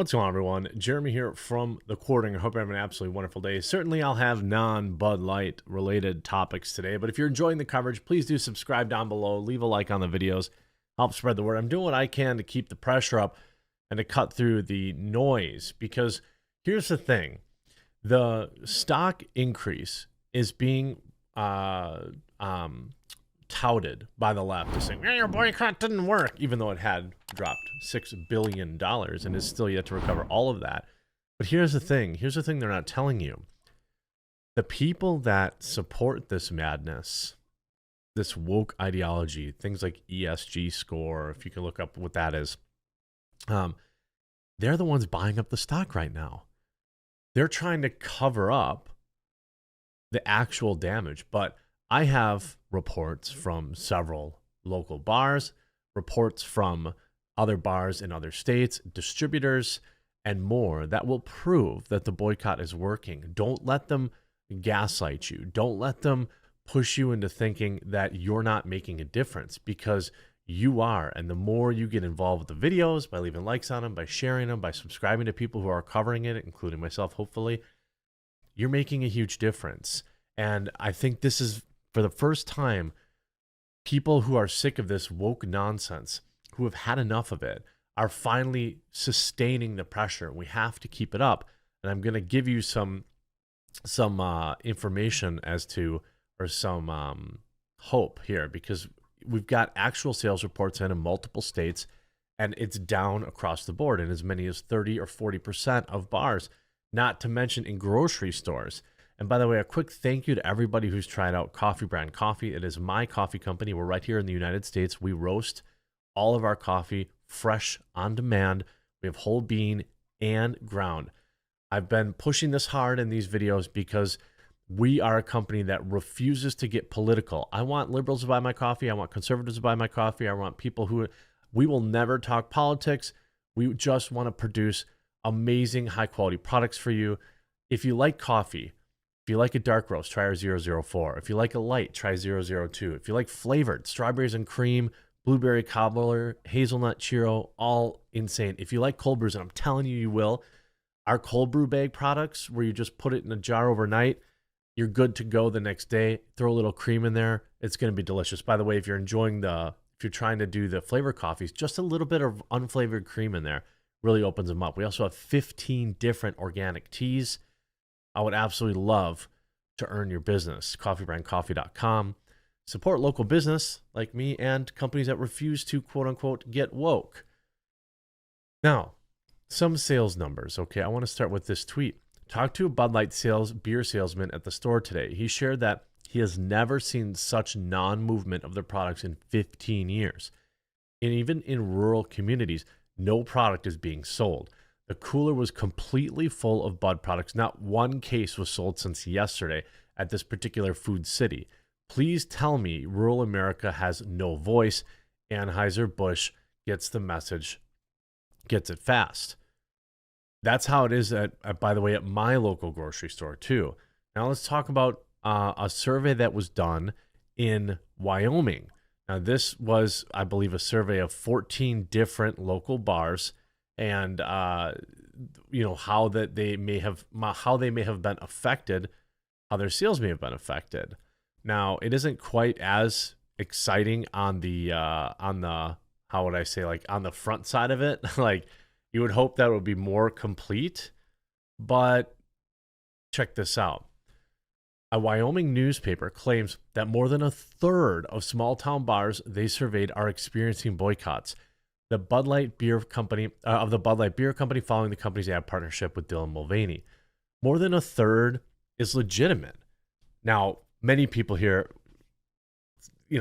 What's going on, everyone? Jeremy here from The Quartering. I hope you're having an absolutely wonderful day. Certainly, I'll have non-Bud Light related topics today, but if you're enjoying the coverage, please do subscribe down below, leave a like on the videos, help spread the word. I'm doing what I can to keep the pressure up and to cut through the noise, because here's the thing. The stock increase is being touted by the left as saying, hey, your boycott didn't work, even though it had dropped $6 billion and is still yet to recover all of that. But here's the thing. Here's the thing they're not telling you. The people that support this madness, this woke ideology, things like ESG score, if you can look up what that is, they're the ones buying up the stock right now. They're trying to cover up the actual damage. But I have reports from several local bars, reports from other bars in other states, distributors, and more that will prove that the boycott is working. Don't let them gaslight you. Don't let them push you into thinking that you're not making a difference, because you are. And the more you get involved with the videos, by leaving likes on them, by sharing them, by subscribing to people who are covering it, including myself, hopefully, you're making a huge difference. And I think this is, for the first time, people who are sick of this woke nonsense, who have had enough of it, are finally sustaining the pressure. We have to keep it up. And I'm going to give you some information as to, or some hope here, because we've got actual sales reports in multiple states, and it's down across the board in as many as 30 or 40% of bars, not to mention in grocery stores. And by the way, a quick thank you to everybody who's tried out Coffee Brand Coffee. It is my coffee company. We're right here in the United States. We roast all of our coffee fresh on demand. We have whole bean and ground. I've been pushing this hard in these videos because we are a company that refuses to get political. I want liberals to buy my coffee. I want conservatives to buy my coffee. I want people who, we will never talk politics. We just want to produce amazing, high quality products for you. If you like coffee, if you like a dark roast, try our 004. If you like a light, try 002. If you like flavored, strawberries and cream, blueberry cobbler, hazelnut churro, all insane. If you like cold brews, and I'm telling you, you will, our cold brew bag products, where you just put it in a jar overnight, you're good to go the next day. Throw a little cream in there. It's going to be delicious. By the way, if you're enjoying if you're trying to do the flavor coffees, just a little bit of unflavored cream in there really opens them up. We also have 15 different organic teas. I would absolutely love to earn your business. Coffeebrandcoffee.com. Support local business like me and companies that refuse to, quote unquote, get woke. Now, some sales numbers. Okay, I want to start with this tweet. Talked to a Bud Light beer salesman at the store today. He shared that he has never seen such non-movement of their products in 15 years. And even in rural communities, no product is being sold. The cooler was completely full of Bud products. Not one case was sold since yesterday at this particular food city. Please tell me rural America has no voice. Anheuser-Busch gets the message, gets it fast. That's how it is by the way, at my local grocery store too. Now let's talk about a survey that was done in Wyoming. Now this was, I believe, a survey of 14 different local bars, and how they may have been affected, how their sales may have been affected. Now it isn't quite as exciting on the how would I say, like on the front side of it. Like you would hope that it would be more complete, but check this out. A Wyoming newspaper claims that more than a third of small town bars they surveyed are experiencing boycotts. The Bud Light Beer Company following the company's ad partnership with Dylan Mulvaney. More than a third is legitimate. Now, many people here,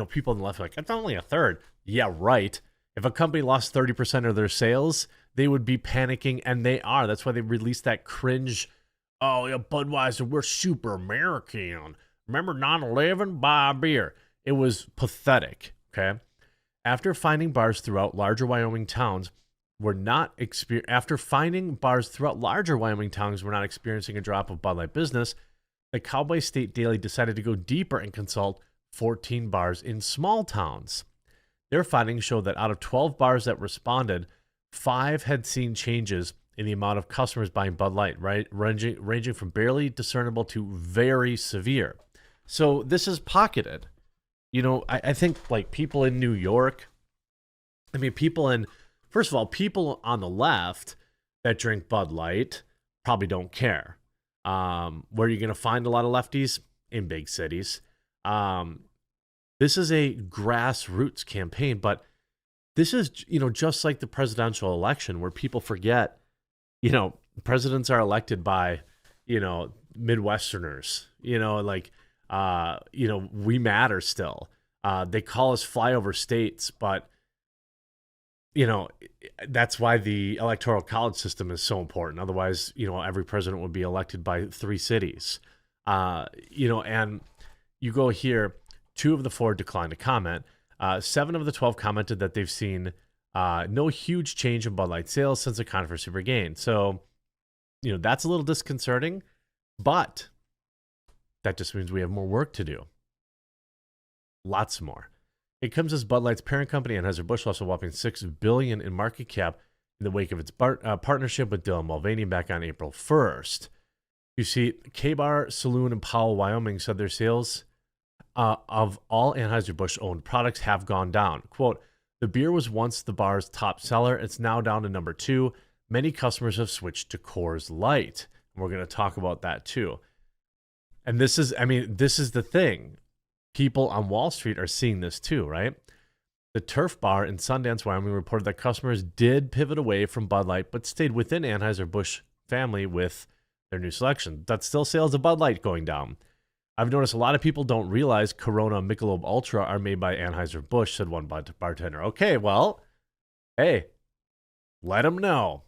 people on the left are like, it's only a third. Yeah, right. If a company lost 30% of their sales, they would be panicking, and they are. That's why they released that cringe, oh, yeah, Budweiser, we're super American. Remember 9/11? Buy a beer. It was pathetic, okay? After finding bars throughout larger Wyoming towns were not experiencing a drop of Bud Light business, the Cowboy State Daily decided to go deeper and consult 14 bars in small towns. Their findings show that out of 12 bars that responded, 5 had seen changes in the amount of customers buying Bud Light, right? Ranging from barely discernible to very severe. So this is pocketed. I think like people in New York, first of all, people on the left that drink Bud Light probably don't care. Where you're going to find a lot of lefties? In big cities. This is a grassroots campaign, but this is, just like the presidential election where people forget, presidents are elected by, Midwesterners, we matter still. They call us flyover states, but that's why the electoral college system is so important. Otherwise, every president would be elected by 3 cities. And you go here, 2 of the 4 declined to comment. 7 of the 12 commented that they've seen no huge change in Bud Light sales since the controversy began. So, that's a little disconcerting, but that just means we have more work to do. Lots more. It comes as Bud Light's parent company, Anheuser-Busch, lost a whopping $6 billion in market cap in the wake of its partnership with Dylan Mulvaney back on April 1st. You see, K-Bar Saloon in Powell, Wyoming said their sales of all Anheuser-Busch owned products have gone down. Quote, the beer was once the bar's top seller. It's now down to number 2. Many customers have switched to Coors Light. And we're going to talk about that too. And this is the thing. People on Wall Street are seeing this too, right? The Turf Bar in Sundance, Wyoming reported that customers did pivot away from Bud Light, but stayed within Anheuser-Busch family with their new selection. That's still sales of Bud Light going down. I've noticed a lot of people don't realize Corona and Michelob Ultra are made by Anheuser-Busch, said one bartender. Okay, well, hey, let them know.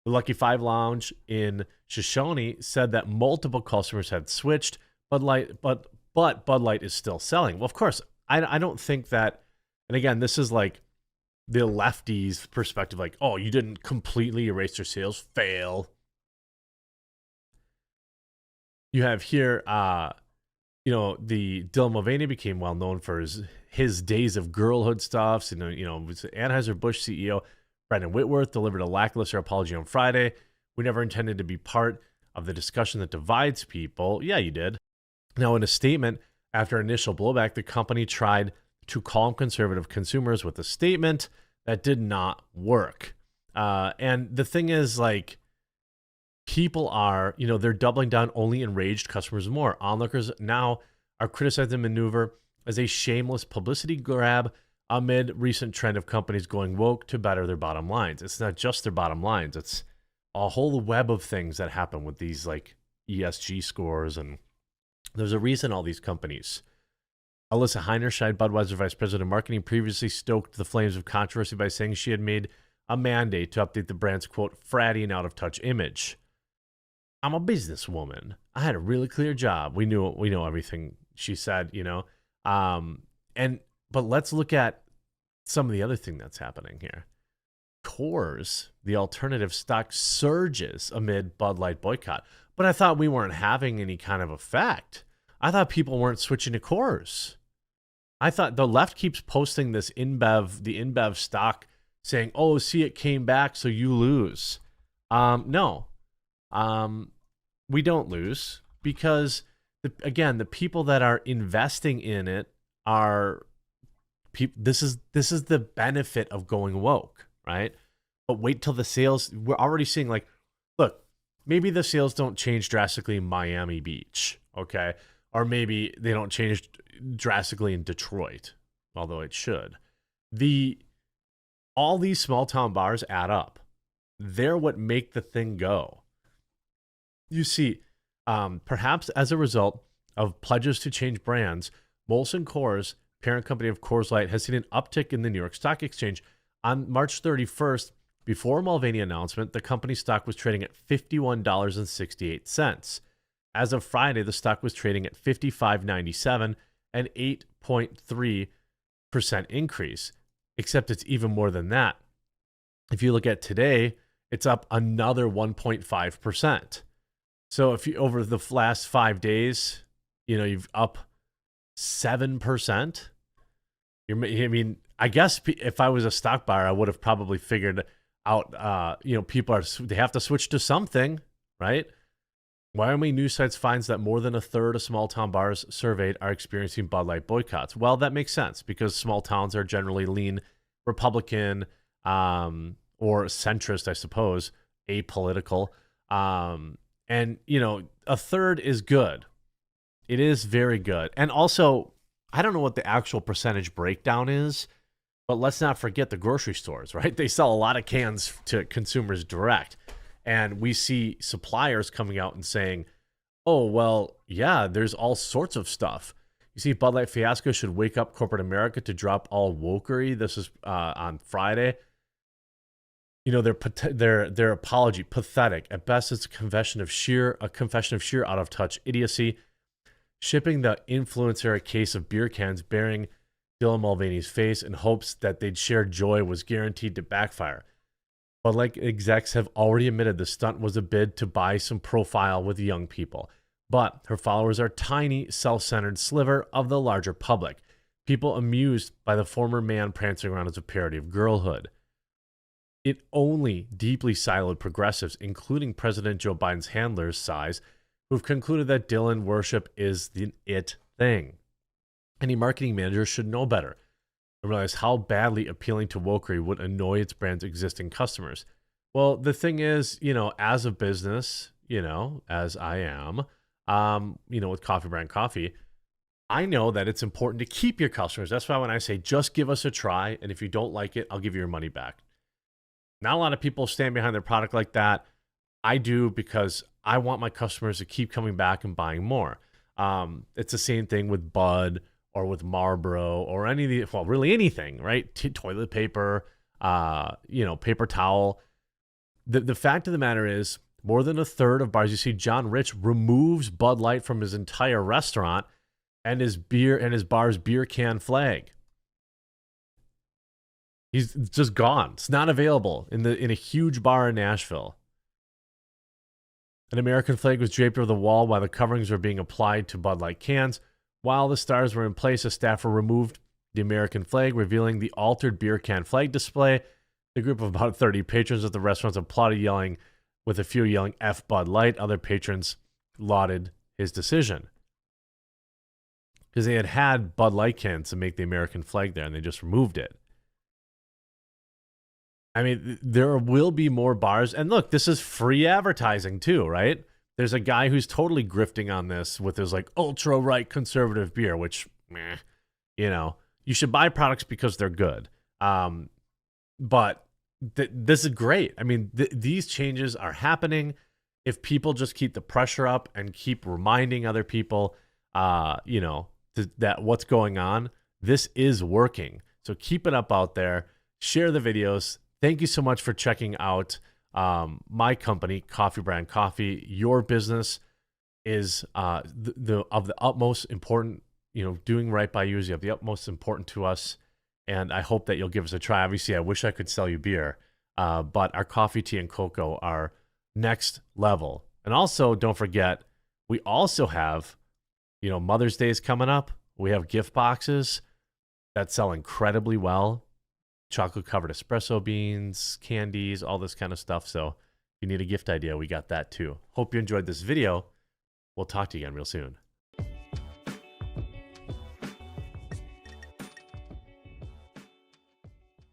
The Lucky 5 Lounge in Shoshone said that multiple customers had switched Bud Light, but Bud Light is still selling. Well, of course, I don't think that, and again, this is like the lefties' perspective, like, oh, you didn't completely erase your sales, fail. You have here, the Dylan Mulvaney became well known for his days of girlhood stuff. So, Anheuser-Busch CEO Brendan Whitworth delivered a lackluster apology on Friday. We never intended to be part of the discussion that divides people. Yeah, you did. Now, in a statement after initial blowback, the company tried to calm conservative consumers with a statement that did not work. And the thing is, like, people are, they're doubling down only enraged customers more. Onlookers now are criticizing the maneuver as a shameless publicity grab amid recent trend of companies going woke to better their bottom lines. It's not just their bottom lines. It's a whole web of things that happen with these like ESG scores. And there's a reason all these companies. Alyssa Heinerscheid, Budweiser Vice President of Marketing, previously stoked the flames of controversy by saying she had made a mandate to update the brand's, quote, fratty and out-of-touch image. I'm a businesswoman. I had a really clear job. We know everything she said, but let's look at some of the other thing that's happening here. Coors, the alternative stock, surges amid Bud Light boycott. But I thought we weren't having any kind of effect. I thought people weren't switching to Coors. I thought the left keeps posting this the InBev stock saying, oh, see, it came back, so you lose. No. We don't lose because, the people that are investing in it are this is the benefit of going woke, right? But wait till the sales. We're already seeing, like, look, maybe the sales don't change drastically in Miami Beach, okay? Or maybe they don't change drastically in Detroit, although it should. All these small town bars add up. They're what make the thing go. You see, perhaps as a result of pledges to change brands, Molson Coors, parent company of Coors Light, has seen an uptick in the New York Stock Exchange. On March 31st, before Mulvaney announcement, the company stock was trading at $51.68. As of Friday, the stock was trading at $55.97, an 8.3% increase, except it's even more than that. If you look at today, it's up another 1.5%. So if you, over the last 5 days, you've up 7%. I guess if I was a stock buyer, I would have probably figured out. People they have to switch to something, right? Wyoming news sites finds that more than a third of small town bars surveyed are experiencing Bud Light boycotts. Well, that makes sense because small towns are generally lean Republican or centrist, I suppose, apolitical. And a third is good. It is very good. And also, I don't know what the actual percentage breakdown is, but let's not forget the grocery stores, right? They sell a lot of cans to consumers direct. And we see suppliers coming out and saying, oh, well, yeah, there's all sorts of stuff. You see, Bud Light fiasco should wake up corporate America to drop all wokery. This is on Friday. Their apology, pathetic. At best, it's a confession of sheer out of touch idiocy. Shipping the influencer a case of beer cans bearing Dylan Mulvaney's face in hopes that they'd share joy was guaranteed to backfire. But like execs have already admitted, the stunt was a bid to buy some profile with young people. But her followers are a tiny, self-centered sliver of the larger public. People amused by the former man prancing around as a parody of girlhood. It only deeply siloed progressives, including President Joe Biden's handlers' size, who've concluded that Dylan worship is the it thing. Any marketing manager should know better and realize how badly appealing to wokery would annoy its brand's existing customers. Well, the thing is, as a business, as I am, with Coffee Brand Coffee, I know that it's important to keep your customers. That's why when I say just give us a try, and if you don't like it, I'll give you your money back. Not a lot of people stand behind their product like that. I do because I want my customers to keep coming back and buying more. It's the same thing with Bud or with Marlboro or really anything, right? Toilet paper, paper towel. The fact of the matter is, more than a third of bars, you see John Rich removes Bud Light from his entire restaurant and his bar's beer can flag. He's just gone. It's not available in a huge bar in Nashville. An American flag was draped over the wall while the coverings were being applied to Bud Light cans. While the stars were in place, a staffer removed the American flag, revealing the altered beer can flag display. The group of about 30 patrons at the restaurants applauded, with a few yelling F Bud Light. Other patrons lauded his decision. Because they had Bud Light cans to make the American flag there, and they just removed it. I mean, there will be more bars. And look, this is free advertising too, right? There's a guy who's totally grifting on this with his ultra right conservative beer, which, you should buy products because they're good. But this is great. I mean, these changes are happening. If people just keep the pressure up and keep reminding other people, that what's going on, this is working. So keep it up out there. Share the videos. Thank you so much for checking out my company, Coffee Brand Coffee. Your business is of the utmost important. Doing right by you is of the utmost important to us, and I hope that you'll give us a try. Obviously, I wish I could sell you beer, but our coffee, tea, and cocoa are next level. And also, don't forget, we also have, Mother's Day is coming up. We have gift boxes that sell incredibly well. Chocolate-covered espresso beans, candies, all this kind of stuff. So if you need a gift idea, we got that too. Hope you enjoyed this video. We'll talk to you again real soon.